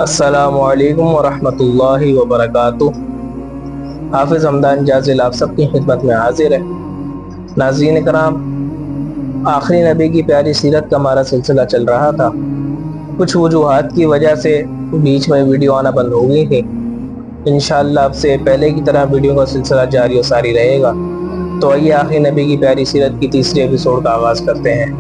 السلام علیکم ورحمۃ اللہ وبرکاتہ۔ حافظ حمدان جازل آپ سب کی خدمت میں حاضر ہے۔ ناظرین کرام، آخری نبی کی پیاری سیرت کا ہمارا سلسلہ چل رہا تھا۔ کچھ وجوہات کی وجہ سے بیچ میں ویڈیو آنا بند ہو گئی تھی۔ انشاءاللہ اب سے پہلے کی طرح ویڈیو کا سلسلہ جاری و ساری رہے گا۔ تو آئیے آخری نبی کی پیاری سیرت کی تیسری ایپیسوڈ کا آغاز کرتے ہیں۔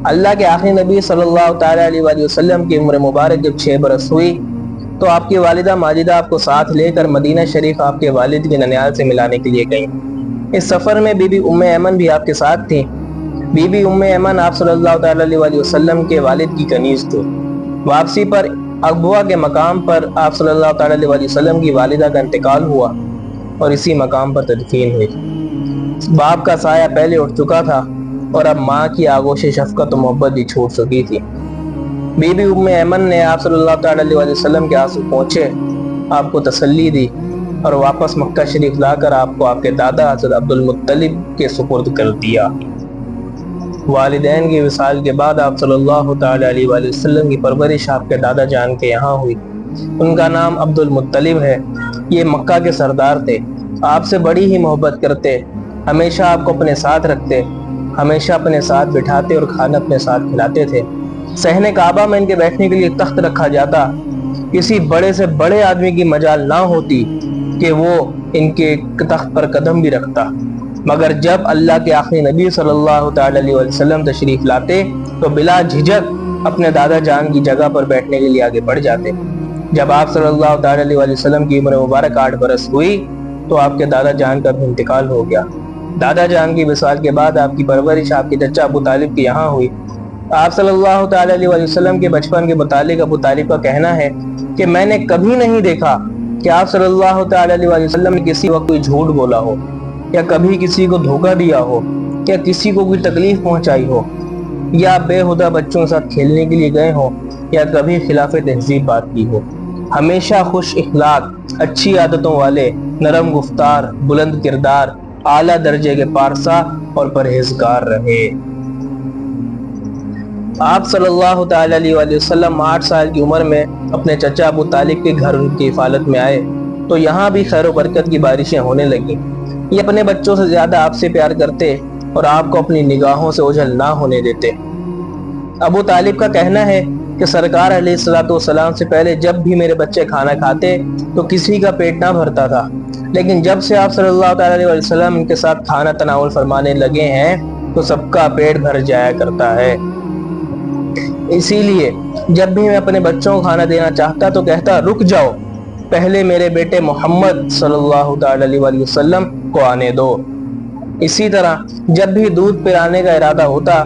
اللہ کے آخری نبی صلی اللہ تعالیٰ علیہ وآلہ وسلم کی عمر مبارک جب 6 برس ہوئی تو آپ کی والدہ ماجدہ آپ کو ساتھ لے کر مدینہ شریف آپ کے والد کی ننیال سے ملانے کے لیے گئیں۔ اس سفر میں بی بی ام ایمن بھی آپ کے ساتھ تھیں۔ بی بی ام ایمن آپ صلی اللہ تعالیٰ علیہ وآلہ وسلم کے والد کی کنیز تھی۔ واپسی پر اغبوا کے مقام پر آپ صلی اللہ تعالیٰ علیہ وآلہ وسلم کی والدہ کا انتقال ہوا اور اسی مقام پر تدفین ہوئی۔ باپ کا سایہ پہلے اٹھ چکا تھا اور اب ماں کی آغوش شفقت و محبت بھی چھوٹ چکی تھی۔ بی بی ام ایمن نے آپ صلی اللہ تعالیٰ علیہ وسلم کے آنسو پہنچے، آپ کو تسلی دی اور واپس مکہ شریف لا کر آپ کو آپ کے دادا حضرت عبد المطلب کے سپرد کر دیا۔ والدین کی وصال کے بعد آپ صلی اللہ تعالیٰ علیہ وسلم کی پرورش آپ کے دادا جان کے یہاں ہوئی۔ ان کا نام عبد المطلب ہے۔ یہ مکہ کے سردار تھے، آپ سے بڑی ہی محبت کرتے، ہمیشہ آپ کو اپنے ساتھ رکھتے، ہمیشہ اپنے ساتھ بٹھاتے اور کھانا اپنے ساتھ کھلاتے تھے۔ صحن کعبہ میں ان کے بیٹھنے کے لیے ایک تخت رکھا جاتا، کسی بڑے سے بڑے آدمی کی مجال نہ ہوتی کہ وہ ان کے تخت پر قدم بھی رکھتا، مگر جب اللہ کے آخری نبی صلی اللہ تعالی علیہ وسلم تشریف لاتے تو بلا جھجک اپنے دادا جان کی جگہ پر بیٹھنے کے لیے آگے بڑھ جاتے۔ جب آپ صلی اللہ تعالی علیہ وسلم کی عمر مبارک 8 برس ہوئی تو آپ کے دادا جان کا بھی انتقال ہو گیا۔ دادا جان کی وصال کے بعد آپ کی پرورش آپ کے چچا ابو طالب کے یہاں ہوئی۔ آپ صلی اللہ تعالی علیہ وسلم کے بچپن کے متعلق ابو طالب کا کہنا ہے کہ میں نے کبھی نہیں دیکھا کہ آپ صلی اللہ تعالی علیہ وسلم نے کسی وقت کوئی جھوٹ بولا ہو، یا کبھی کسی کو دھوکہ دیا ہو، یا کسی کو کوئی تکلیف پہنچائی ہو، یا بےہودہ بچوں کے ساتھ کھیلنے کے لیے گئے ہوں، یا کبھی خلاف تہذیب بات کی ہو۔ ہمیشہ خوش اخلاق، اچھی عادتوں والے، نرم گفتار، بلند کردار، اعلیٰ درجے کے پارسا اور پرہیزگار رہے۔ آپ صلی اللہ تعالی علیہ وسلم 8 سال کی عمر میں اپنے چچا ابو طالب کے گھر ان کی حفاظت میں آئے تو یہاں بھی خیر و برکت کی بارشیں ہونے لگیں۔ یہ اپنے بچوں سے زیادہ آپ سے پیار کرتے اور آپ کو اپنی نگاہوں سے اوجھل نہ ہونے دیتے۔ ابو طالب کا کہنا ہے کہ سرکار علیہ السلام سے پہلے جب بھی میرے بچے کھانا کھاتے تو کسی کا پیٹ نہ بھرتا تھا، لیکن جب سے آپ صلی اللہ تعالی علیہ وسلم ان کے ساتھ کھانا تناول فرمانے لگے ہیں تو سب کا پیٹ بھر جایا کرتا ہے۔ اسی لیے جب بھی میں اپنے بچوں کو کھانا دینا چاہتا تو کہتا رک جاؤ، پہلے میرے بیٹے محمد صلی اللہ تعالی علیہ وسلم کو آنے دو۔ اسی طرح جب بھی دودھ پلانے کا ارادہ ہوتا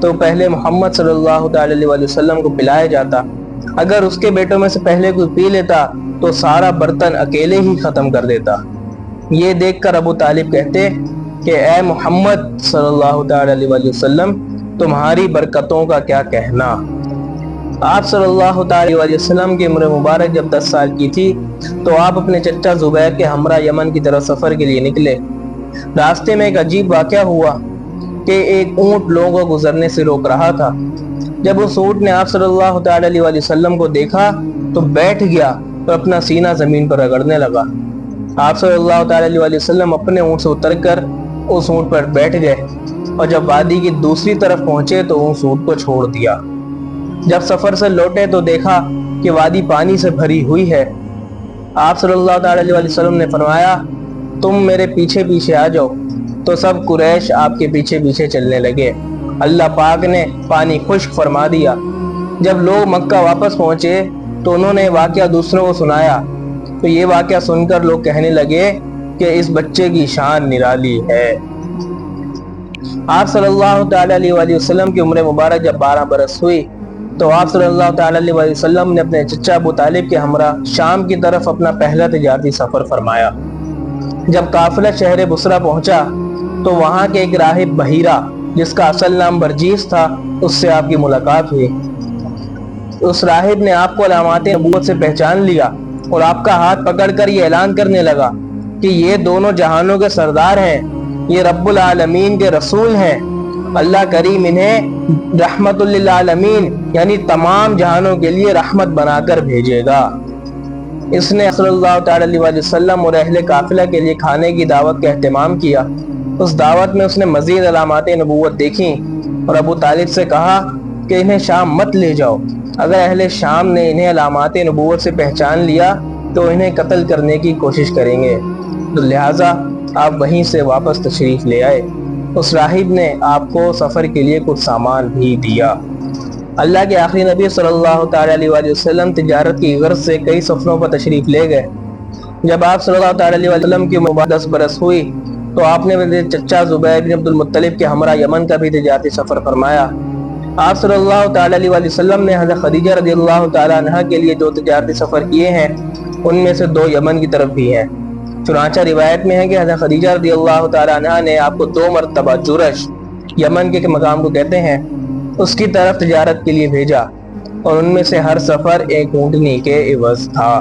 تو پہلے محمد صلی اللہ تعالی علیہ وسلم کو پلایا جاتا۔ اگر اس کے بیٹوں میں سے پہلے کوئی پی لیتا تو سارا برتن اکیلے ہی ختم کر دیتا۔ یہ دیکھ کر ابو طالب کہتے کہ اے محمد صلی اللہ تعالی علیہ وسلم، تمہاری برکتوں کا کیا کہنا۔ آپ صلی اللہ تعالی علیہ وسلم کی عمر مبارک جب 10 سال کی تھی تو آپ اپنے چچا زبیر کے ہمراہ یمن کی طرف سفر کے لیے نکلے۔ راستے میں ایک عجیب واقعہ ہوا کہ ایک اونٹ لوگوں کو گزرنے سے روک رہا تھا۔ جب اس اونٹ نے آپ صلی اللہ تعالی علیہ وسلم کو دیکھا تو بیٹھ گیا اور اپنا سینہ زمین پر رگڑنے لگا۔ آپ صلی اللہ تعالی علیہ وسلم اپنے اونٹ سے اتر کر اس اونٹ پر بیٹھ گئے اور جب وادی کی دوسری طرف پہنچے تو اس اونٹ کو چھوڑ دیا۔ جب سفر سے لوٹے تو دیکھا کہ وادی پانی سے بھری ہوئی ہے۔ آپ صلی اللہ تعالی علیہ وسلم نے فرمایا تم میرے پیچھے پیچھے آ جاؤ، تو سب قریش آپ کے پیچھے پیچھے چلنے لگے۔ اللہ پاک نے پانی خشک فرما دیا۔ جب لوگ مکہ واپس پہنچے تو انہوں نے واقعہ دوسروں کو سنایا تو یہ واقعہ سن کر لوگ کہنے لگے کہ اس بچے کی شان نرالی ہے۔ آپ صلی اللہ تعالی علیہ وسلم کی عمر مبارک جب 12 برس ہوئی تو آپ صلی اللہ تعالی علیہ وسلم نے اپنے چچا ابو طالب کے ہمراہ شام کی طرف اپنا پہلا تجارتی سفر فرمایا۔ جب قافلہ شہر بصرہ پہنچا تو وہاں کے ایک راہب بحیرہ جس کا اصل نام برجیس تھا اس سے آپ کی ملاقات ہوئی۔ اس راہب نے آپ کو علامات نبوت سے پہچان لیا اور آپ کا ہاتھ پکڑ کر یہ اعلان کرنے لگا کہ یہ دونوں جہانوں کے سردار ہیں، یہ رب العالمین کے رسول ہیں اللہ کریم انہیں رحمت للعالمین یعنی تمام جہانوں کے لیے رحمت بنا کر بھیجے گا۔ اس نے صلی اللہ تعالی علیہ وسلم اور اہل قافلہ کے لیے کھانے کی دعوت کا اہتمام کیا۔ اس دعوت میں اس نے مزید علامات نبوت دیکھیں اور ابو طالب سے کہا کہ انہیں شام مت لے جاؤ، اگر اہل شام نے انہیں علامات نبوت سے پہچان لیا تو انہیں قتل کرنے کی کوشش کریں گے، تو لہٰذا آپ وہیں سے واپس تشریف لے آئے۔ اس راہب نے آپ کو سفر کے لیے کچھ سامان بھی دیا۔ اللہ کے آخری نبی صلی اللہ تعالی علیہ وسلم تجارت کی غرض سے کئی سفروں پر تشریف لے گئے۔ جب آپ صلی اللہ تعالی علیہ وسلم کی عمر 10 برس ہوئی تو آپ نے اپنے چچا زبیر بن عبد المطلب کے ہمراہ یمن کا بھی تجارتی سفر فرمایا۔ آپ صلی اللہ تعالی علیہ وسلم نے حضرت خدیجہ رضی اللہ تعالی عنہ کے لیے جو تجارتی سفر کیے ہیں ان میں سے 2 یمن کی طرف بھی ہیں۔ چنانچہ روایت میں ہے کہ حضرت خدیجہ رضی اللہ تعالی عنہ نے آپ کو 2 مرتبہ جرش، یمن کے مقام کو کہتے ہیں، اس کی طرف تجارت کے لیے بھیجا، اور ان میں سے ہر سفر ایک اونٹنی کے عوض تھا۔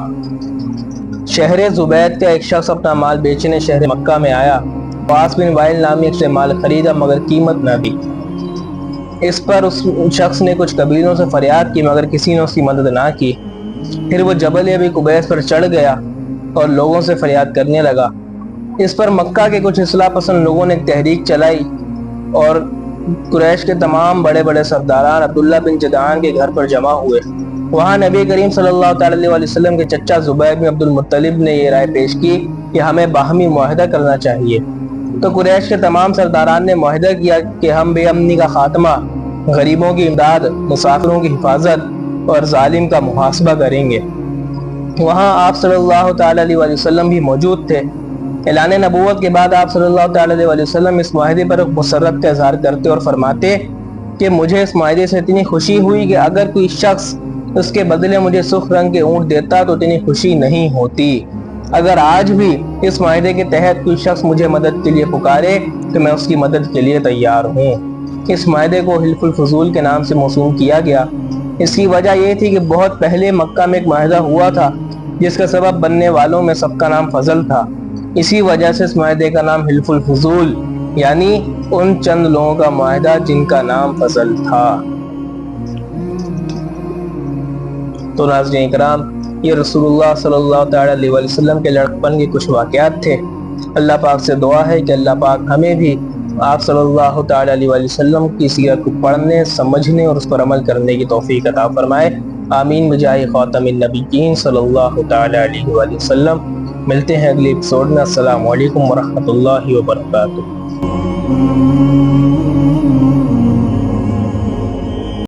شہر زبید کا ایک شخص اپنا مال بیچنے شہر مکہ میں آیا۔ عاص بن وائل نامی ایک سے مال خریدا مگر قیمت نہ دی۔ اس پر اس شخص نے کچھ قبیلوں سے فریاد کی مگر کسی نے اس کی مدد نہ کی۔ پھر وہ جبل ابی قبیس پر چڑھ گیا اور لوگوں سے فریاد کرنے لگا۔ اس پر مکہ کے کچھ اصلاح پسند لوگوں نے ایک تحریک چلائی اور قریش کے تمام بڑے بڑے سرداران عبداللہ بن جدعان کے گھر پر جمع ہوئے۔ وہاں نبی کریم صلی اللہ تعالی علیہ وسلم کے چچا زبیر بن عبد المطلب نے یہ رائے پیش کی کہ ہمیں باہمی معاہدہ کرنا چاہیے۔ تو قریش کے تمام سرداران نے معاہدہ کیا کہ ہم بے امنی کا خاتمہ، غریبوں کی امداد، مسافروں کی حفاظت اور ظالم کا محاسبہ کریں گے۔ وہاں آپ صلی اللہ تعالی علیہ وسلم بھی موجود تھے۔ اعلان نبوت کے بعد آپ صلی اللہ تعالی علیہ وسلم اس معاہدے پر مسرت کا اظہار کرتے اور فرماتے کہ مجھے اس معاہدے سے اتنی خوشی ہوئی کہ اگر کوئی شخص اس کے بدلے مجھے سرخ رنگ کے اونٹ دیتا تو اتنی خوشی نہیں ہوتی۔ اگر آج بھی اس معاہدے کے تحت کوئی شخص مجھے مدد کے لیے پکارے تو میں اس کی مدد کے لیے تیار ہوں۔ اس معاہدے کو حلف الفضول کے نام سے موسوم کیا گیا۔ اس کی وجہ یہ تھی کہ بہت پہلے مکہ میں ایک معاہدہ ہوا تھا جس کا سبب بننے والوں میں سب کا نام فضل تھا۔ اسی وجہ سے اس معاہدے کا نام حلف الفضول یعنی ان چند لوگوں کا معاہدہ جن کا نام فضل تھا۔ تو ناظرین کرام، یہ رسول اللہ صلی اللہ تعالی علیہ وسلم کے لڑکپن کے کچھ واقعات تھے۔ اللہ پاک سے دعا ہے کہ اللہ پاک ہمیں بھی آپ صلی اللہ تعالی علیہ وسلم کی سیرت کو پڑھنے، سمجھنے اور اس پر عمل کرنے کی توفیق عطا فرمائے۔ آمین بجاہ خاتم النبیین صلی اللہ تعالی علیہ وسلم۔ ملتے ہیں اگلی ایپیسوڈ میں۔ السلام علیکم ورحمۃ اللہ وبرکاتہ۔